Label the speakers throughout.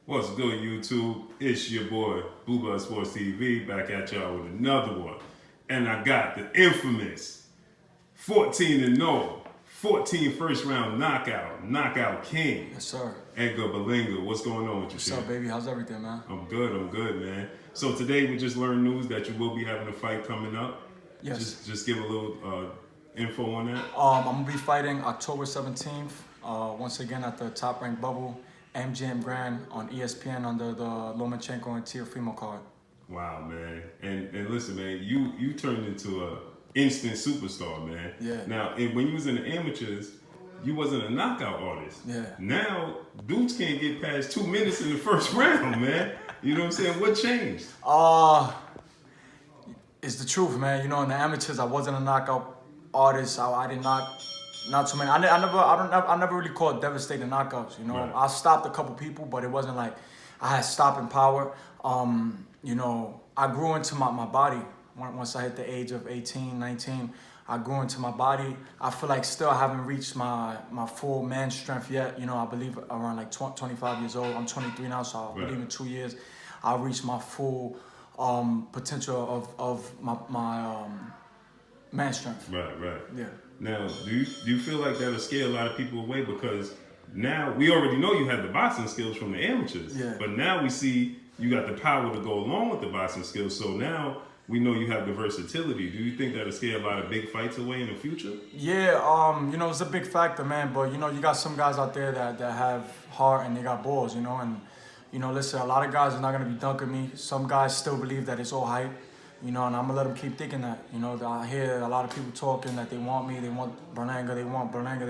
Speaker 1: What's good, YouTube? It's your boy, Blue Blood Sports TV, back at y'all with another one. And I got the infamous 14-0, 14 first round knockout king.
Speaker 2: Yes, sir.
Speaker 1: Edgar Berlanga. What's going on with you,
Speaker 2: What's up, baby? How's everything, man?
Speaker 1: I'm good, man. So today we just learned news that you will be having a fight coming up.
Speaker 2: Yes.
Speaker 1: Just give a little info on that.
Speaker 2: I'm going to be fighting October 17th, once again at the Top Rank Bubble, MGM Grand on ESPN under the Lomachenko and Teofimo card.
Speaker 1: Wow, man. And listen, man, you turned into a instant superstar, man.
Speaker 2: Yeah.
Speaker 1: Now, when you was in the amateurs, you wasn't a knockout artist.
Speaker 2: Yeah.
Speaker 1: Now, dudes can't get past 2 minutes in the first round, man. You know what I'm saying? What changed?
Speaker 2: It's the truth, man. You know, in the amateurs, I wasn't a knockout artist. I did not too many. I never really called devastating knockouts. You know,
Speaker 1: Right.
Speaker 2: I stopped a couple people, but it wasn't like I had stopping power. You know, I grew into my body once I hit the age of 18, 19. I grew into my body. I feel like still I haven't reached my full man strength yet. You know, I believe around like 25 years old. I'm 23 now, so I
Speaker 1: Right.
Speaker 2: believe in 2 years I'll reach my full potential of my man strength.
Speaker 1: Right.
Speaker 2: Yeah.
Speaker 1: Now, do you feel like that'll scare a lot of people away? Because now we already know you have the boxing skills from the amateurs.
Speaker 2: Yeah.
Speaker 1: But now we see you got the power to go along with the boxing skills. So now we know you have the versatility. Do you think that'll scare a lot of big fights away in the future?
Speaker 2: Yeah, you know, it's a big factor, man. But, you know, you got some guys out there that have heart and they got balls, you know. And, you know, listen, a lot of guys are not going to be dunking me. Some guys still believe that it's all hype, you know, and I'm going to let them keep thinking that. You know, I hear a lot of people talking that they want me, they want Berlanga, they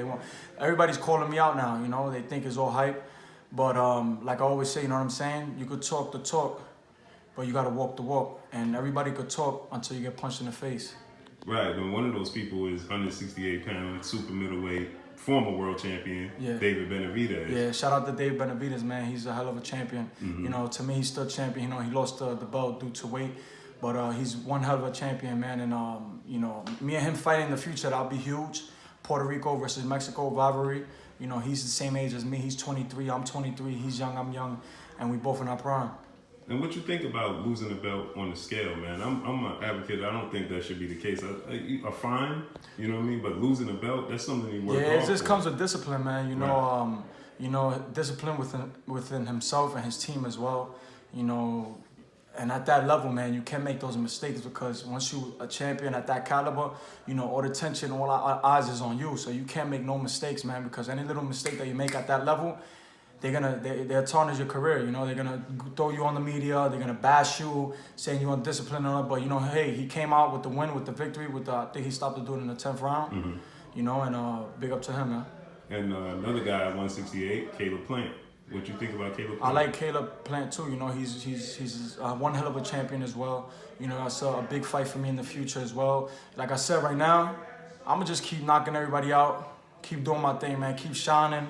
Speaker 2: want. Everybody's calling me out now, you know. They think it's all hype. But like I always say, you know what I'm saying? You could talk the talk, but you got to walk the walk. And everybody could talk until you get punched in the face.
Speaker 1: Right, and one of those people is 168-pound super middleweight former world champion, David Benavidez.
Speaker 2: Yeah, shout out to Dave Benavidez, man. He's a hell of a champion.
Speaker 1: Mm-hmm.
Speaker 2: You know, to me, he's still champion. You know, he lost the belt due to weight, but he's one hell of a champion, man. And you know, me and him fighting in the future, that'll be huge. Puerto Rico versus Mexico rivalry. You know, he's the same age as me. He's 23. I'm 23. He's young. I'm young, and we both in our prime.
Speaker 1: And what you think about losing the belt on the scale, man? I'm an advocate. I don't think that should be the case. A fine, you know what I mean? But losing the belt, that's something you work hard for.
Speaker 2: Yeah, it just comes with discipline, man. You know, discipline within himself and his team as well. You know, and at that level, man, you can't make those mistakes because once you're a champion at that caliber, you know, all the tension, all our eyes is on you. So you can't make no mistakes, man, because any little mistake that you make at that level, they'll tarnish your career. You know, they're gonna throw you on the media. They're gonna bash you, saying you're undisciplined on it. But you know, hey, he came out with the win, with the victory. I think he stopped the dude in the 10th round.
Speaker 1: Mm-hmm.
Speaker 2: You know, and big up to him, man.
Speaker 1: And another guy at 168, Caleb Plant. What you think about Caleb Plant?
Speaker 2: I like Caleb Plant too. You know, he's one hell of a champion as well. You know, that's a big fight for me in the future as well. Like I said, right now, I'm gonna just keep knocking everybody out, keep doing my thing, man, keep shining.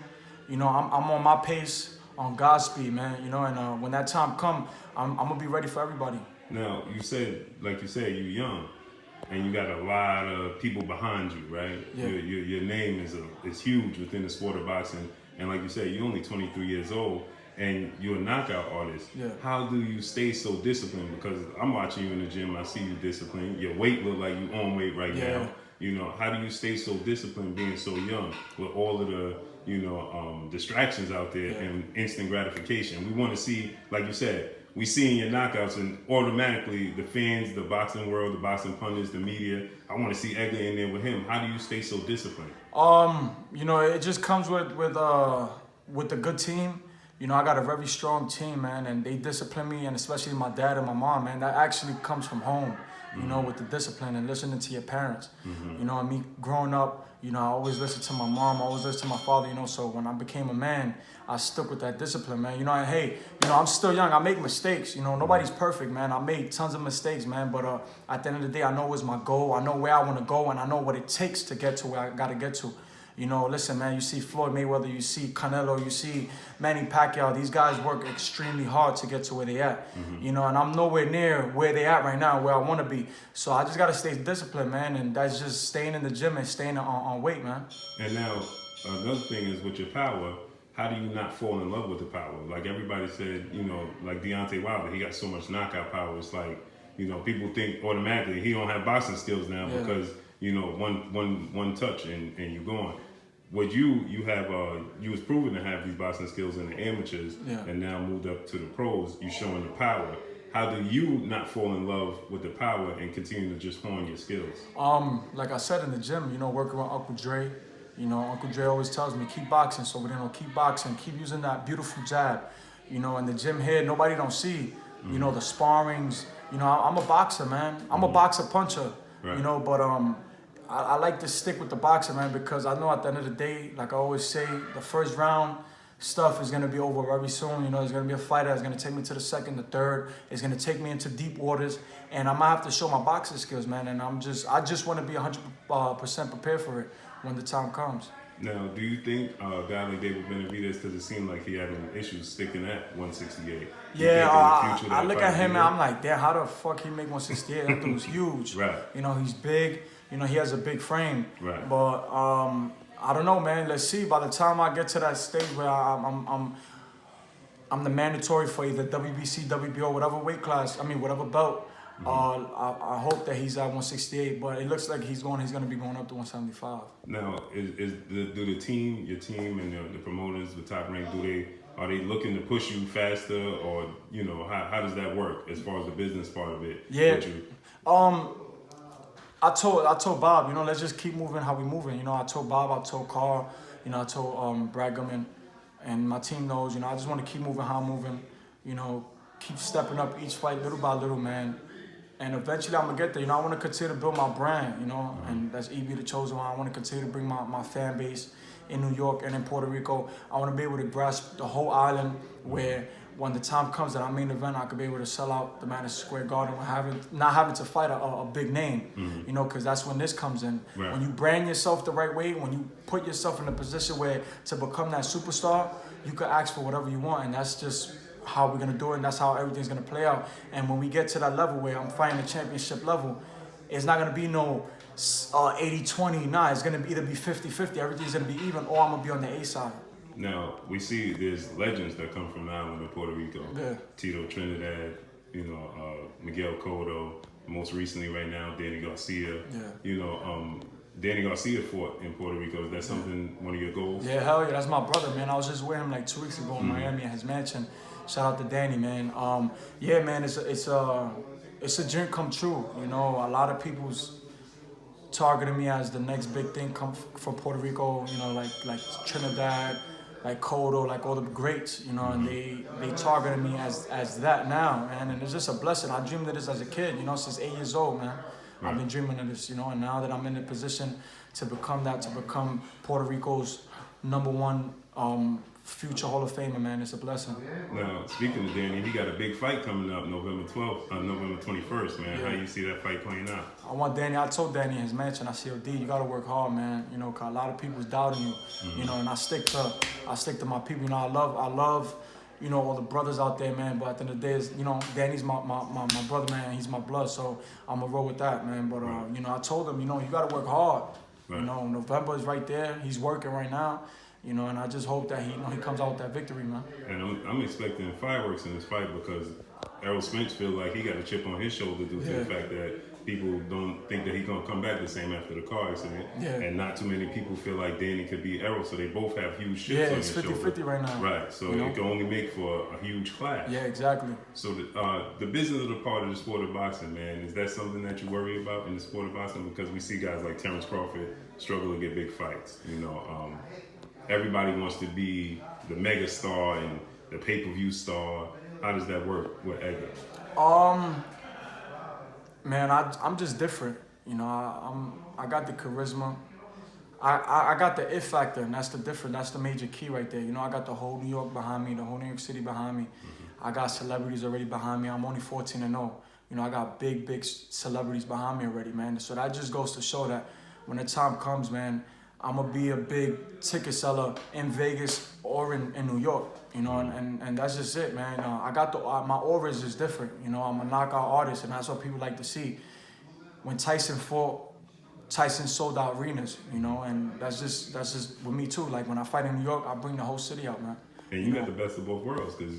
Speaker 2: You know, I'm on my pace, on God's speed, man. You know, and when that time come, I'm gonna be ready for everybody.
Speaker 1: Now, like you said, you're young, and you got a lot of people behind you, right?
Speaker 2: Yeah.
Speaker 1: Your name is huge within the sport of boxing, and like you said, you're only 23 years old, and you're a knockout artist.
Speaker 2: Yeah.
Speaker 1: How do you stay so disciplined? Because I'm watching you in the gym, I see you disciplined. Your weight look like you on weight right now. You know, how do you stay so disciplined being so young with all of the, you know, distractions out there and instant gratification? We want to see, like you said, we see in your knockouts and automatically the fans, the boxing world, the boxing pundits, the media, I want to see Edgar in there with him. How do you stay so disciplined?
Speaker 2: You know, it just comes with a good team. You know, I got a very strong team, man, and they discipline me, and especially my dad and my mom, man. That actually comes from home, you know, with the discipline and listening to your parents. You know, and me growing up, you know, I always listened to my mom, I always listened to my father, you know, so when I became a man, I stuck with that discipline, man. You know, and hey, you know, I'm still young, I make mistakes, you know, nobody's perfect, man. I made tons of mistakes, man, but at the end of the day, I know it's my goal, I know where I want to go, and I know what it takes to get to where I got to get to. You know, listen, man, you see Floyd Mayweather, you see Canelo, you see Manny Pacquiao. These guys work extremely hard to get to where they at. You know, and I'm nowhere near where they at right now, where I want to be. So I just got to stay disciplined, man, and that's just staying in the gym and staying on weight, man.
Speaker 1: And now, another thing is with your power, how do you not fall in love with the power? Like everybody said, you know, like Deontay Wilder, he got so much knockout power. It's like, you know, people think automatically he don't have boxing skills now because, you know, one touch and you're gone. What you was proven to have these boxing skills in the amateurs and now moved up to the pros, you showing the power. How do you not fall in love with the power and continue to just hone your skills?
Speaker 2: Like I said in the gym, you know, working with Uncle Dre, you know, Uncle Dre always tells me, keep boxing. So we're going to keep boxing, keep using that beautiful jab. You know, in the gym here, nobody don't see, you know, the sparrings. You know, I'm a boxer, man. I'm a boxer puncher, you know, but I like to stick with the boxing, man, because I know at the end of the day, like I always say, the first round stuff is going to be over very soon. You know, there's going to be a fighter that's going to take me to the second, the third. It's going to take me into deep waters, and I might have to show my boxing skills, man. And I just want to be 100% prepared for it when the time comes.
Speaker 1: Now, do you think a guy like David Benavidez, because it seemed like he had issues sticking at 168?
Speaker 2: Yeah, I look at him and I'm like, damn, how the fuck he make 168? That dude's huge.
Speaker 1: Right.
Speaker 2: You know, he's big. You know, he has a big frame.
Speaker 1: Right.
Speaker 2: But I don't know, man. Let's see. By the time I get to that stage where I'm the mandatory for either WBC, WBO, whatever weight class, whatever belt. I hope that he's at 168, but it looks like he's going to be going up to 175.
Speaker 1: Now, do the team, your team, and the promoters, the top rank, are they looking to push you faster, or you know how does that work as far as the business part of it?
Speaker 2: Yeah. I told Bob, you know, let's just keep moving how we moving. You know, I told Bob, I told Carl, you know, I told Bragum and my team knows. You know, I just want to keep moving how I'm moving. You know, keep stepping up each fight little by little, man. And eventually I'm going to get there. You know, I want to continue to build my brand, you know, and that's EB the Chosen One. I want to continue to bring my fan base in New York and in Puerto Rico. I want to be able to grasp the whole island where when the time comes that I'm main event, I could be able to sell out the Madison Square Garden not having to fight a big name, you know, because that's when this comes in.
Speaker 1: Right.
Speaker 2: When you brand yourself the right way, when you put yourself in a position where to become that superstar, you could ask for whatever you want, and that's just how we're going to do it, and that's how everything's going to play out. And when we get to that level where I'm fighting the championship level, it's not going to be no 80-20. Nah, it's going to either be 50-50. Everything's going to be even, or I'm going to be on the A side.
Speaker 1: Now, we see there's legends that come from the island of Puerto Rico.
Speaker 2: Yeah.
Speaker 1: Tito Trinidad, you know, Miguel Cotto, most recently right now, Danny Garcia.
Speaker 2: Yeah.
Speaker 1: You know, Danny Garcia fought in Puerto Rico. Is that something, one of your goals?
Speaker 2: Yeah, hell yeah, that's my brother, man. I was just with him like 2 weeks ago in Miami at his mansion. Shout out to Danny, man. Yeah, man, it's a dream come true. You know, a lot of people's targeting me as the next big thing come from Puerto Rico. You know, like Trinidad, like Cotto, like all the greats. You know, and they targeted me as that now, man. And it's just a blessing. I dreamed of this as a kid. You know, since 8 years old, man. Right. I've been dreaming of this. You know, and now that I'm in a position to become Puerto Rico's #1 future Hall of Famer, man, it's a blessing.
Speaker 1: Now, speaking of Danny, he got a big fight coming up November 12th, November 21st, man. Yeah. How you see that fight playing out?
Speaker 2: I told Danny in his mansion, I said, D, you gotta work hard, man. You know, 'cause a lot of people's doubting you. You know, and I stick to my people. You know, I love, you know, all the brothers out there, man. But at the end of the day, you know, Danny's my brother, man. He's my blood, so I'm gonna roll with that, man. But you know, I told him, you know, you gotta work hard. Right. You know, November is right there. He's working right now. You know, and I just hope that he comes out with that victory, man.
Speaker 1: And I'm expecting fireworks in this fight because Errol Spence feels like he got a chip on his shoulder due to the fact that people don't think that he's gonna come back the same after the car accident. Yeah. And not too many people feel like Danny could beat Errol, so they both have huge chips on their shoulder. Yeah, it's 50-50 right now. Right, so it can only make for a huge clash.
Speaker 2: Yeah, exactly.
Speaker 1: So the business of the part of the sport of boxing, man, is that something that you worry about in the sport of boxing? Because we see guys like Terrence Crawford struggle to get big fights, you know. Everybody wants to be the mega star and the pay-per-view star. How does that work with Edgar?
Speaker 2: Man, I'm just different. You know, I got the charisma. I got the it factor, and that's the difference. That's the major key right there. You know, I got the whole New York behind me, the whole New York City behind me. I got celebrities already behind me. I'm only 14-0. You know, I got big celebrities behind me already, man. So that just goes to show that when the time comes, man, I'm going to be a big ticket seller in Vegas or in New York, you know, and that's just it, man. I got my aura is just different, you know. I'm a knockout artist, and that's what people like to see. When Tyson fought Tyson sold out arenas, you know, and that's just with me too. Like when I fight in New York, I bring the whole city out, man.
Speaker 1: And you got the best of both worlds because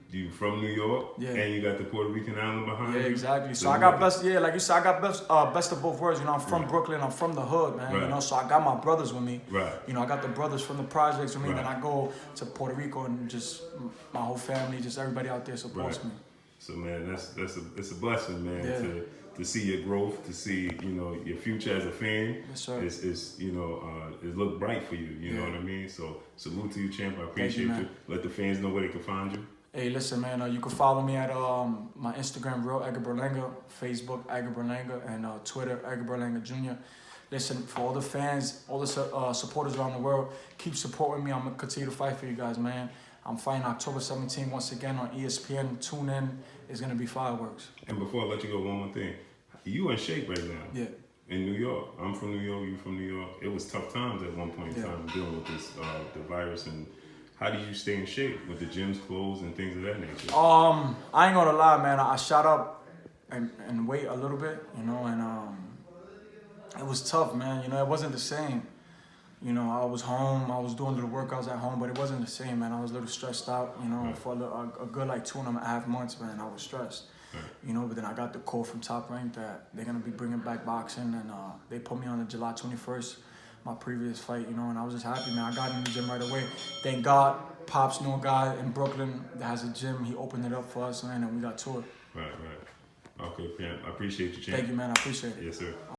Speaker 1: you from New York, and you got the Puerto Rican island behind you.
Speaker 2: Yeah, exactly. So I got best. Yeah, like you said, I got best of both worlds. You know, I'm from Brooklyn. I'm from the hood, man. You know, so I got my brothers with me.
Speaker 1: Right.
Speaker 2: You know, I got the brothers from the projects with me. Then I go to Puerto Rico and just my whole family, just everybody out there supports me.
Speaker 1: So man, it's a blessing, man, to see your growth, to see your future as a fan.
Speaker 2: Yes, sir.
Speaker 1: It's it look bright for you. You know what I mean? So salute to you, champ. I appreciate you. Let the fans know where they can find you.
Speaker 2: Hey, listen, man. You can follow me at my Instagram, real Edgar Berlanga, Facebook, Edgar Berlanga, and Twitter, Edgar Berlanga Jr. Listen, for all the fans, all the supporters around the world, keep supporting me. I'm gonna continue to fight for you guys, man. I'm fighting October 17th once again on ESPN. Tune in. It's gonna be fireworks.
Speaker 1: And before I let you go, one more thing. You in shape right now.
Speaker 2: Yeah.
Speaker 1: In New York. I'm from New York. You from New York. It was tough times at one point in time dealing with this the virus. And how do you stay in shape with the gyms closed and things of that nature?
Speaker 2: I ain't gonna lie, man. I shot up and weight a little bit, and it was tough, man. You know, it wasn't the same. You know, I was home. I was doing little workouts at home, but it wasn't the same, man. I was a little stressed out. You know, for a good like 2.5 months, man. I was stressed. You know, but then I got the call from Top Rank that they're gonna be bringing back boxing, and they put me on the July 21st, my previous fight. You know, and I was just happy, man. I got in the gym right away. Thank God, Pops knew a guy in Brooklyn that has a gym. He opened it up for us, man, and we got to it.
Speaker 1: Right. Okay, Pam. I appreciate you, champ.
Speaker 2: Thank you, man. I appreciate it.
Speaker 1: Yes, sir.